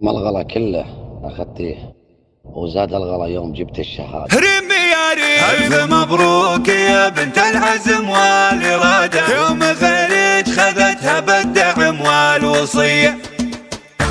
ما الغلا كله أخذتيه وزاد الغلا يوم جبت الشهادة. ريمي يا ريم ألف مبروك يا بنت العزم والإرادة، يوم غيرك خذتها بالدعم والوصية.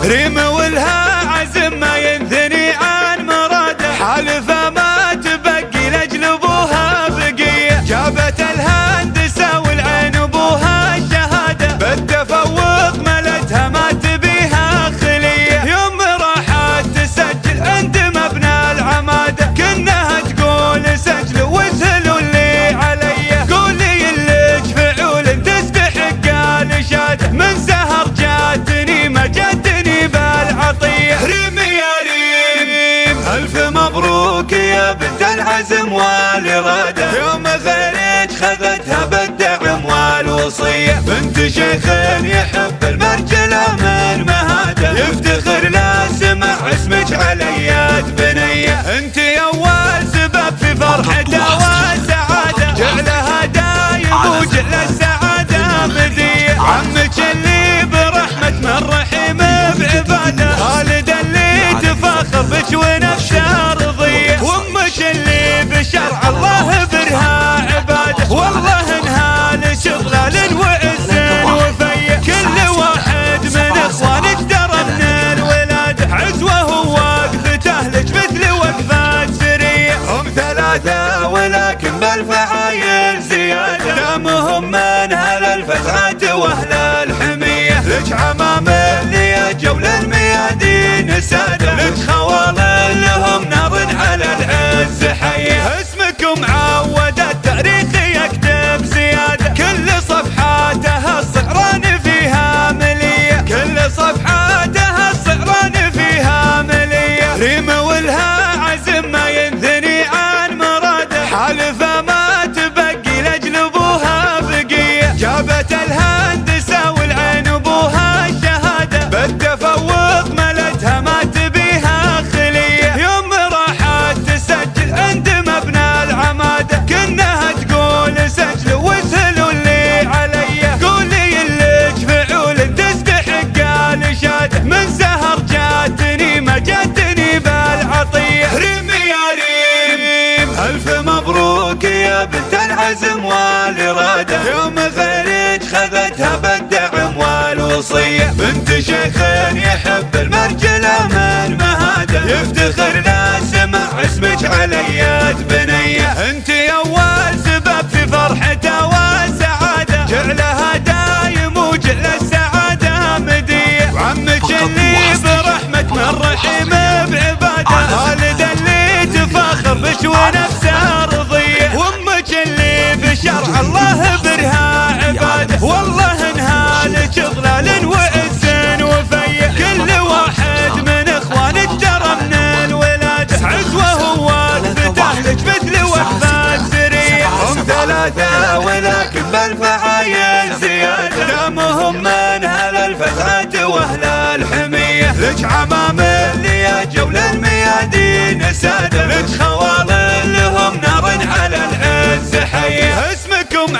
ريم ولها عزم ما ينثني عن مراده، حالفة ما تبقي لأجل أبوها بقية. جابت الهندسة والعين أبوها الشهادة، بالتفوق ملتها ما تبيها خلية. يوم راحت تسجل عند مبنى العمادة، كنها تقول سجل واسهلوا اللي علي. قولي لك فعول تستحق الإشادة، من سهر جاتني ما جاتني بالعطية. ريمي يا ريم ألف مبروك يا بنت العزم والإرادة، يوم غيرك خذتها بالدعم والوصية. بنت شيخ يحب المرجلة من مهاده، يفتخر لا سمع اسمك على يد بنية. انت اول سبب في فرحته والسعادة، جعلها دايم وجعل السعادة مدية. عمك اللي برحمة من رحيم بعباده، خالد اللي تفاخر بك ونفسه رضية. وامك اللي بشرع الله برها عباده، والله انها لشغلال وعز وفيه. كل واحد من اخوانك ترى من الولاده، عزوه ووقفته لك مثل وقفات سريه. هم ثلاثة ولكن بالفعايل زيادة، دامهم من هل الفتحات واهل الحمية. لك عمام اللي جول الميادين سادة، لك خوال لهم نار على العز حية. اسمكم عود التاريخ يكتب زيادة، كل صفحاتها الصعران فيها ملية. كل صفحاتها الصعران فيها ملية. ريم ولها عزم ما ينثني عن مراده، حالفة ما تبقي لأجل أبوها بقية. جابت الهندسة والعين أبوها الشهادة، بالتفوق ملتها ما تبيها خلية. يوم راحت تسجل عند مبنى العمادة، كنها تقول سجل واسهلوا اللي علي. قولي لك فعول تستحق الإشادة، من سهر جاتني ما جاتني بالعطية. ريمي يا ريم ألف مبروك يا بنت العزم والإرادة، يوم غيرك خذتها بالدعم والوصية. بنت شيخ يحب المرجلة من مهاده، يفتخر لا سمع اسمك على يد بنية. انت اول سبب في فرحته والسعادة، جعلها دايم وجعل السعادة مدية. وعمك اللي برحمة من رحيم بعباده، خالد اللي تفاخر بك ونفسه رضية. وامك اللي بشرع الله برها عباده، والله انها لك ضلال وعز وفيه. كل واحد من اخوانك ترى من الولاده، عزوه ووقفته لك مثل وقفات سريه. هم ثلاثة ولكن بالفعايل زيادة، دامهم من هل الفتحات واهل الحمية. لك عمام اللي جول الميادين سادة، لك خوال لهم نار على العز حية. اسمكم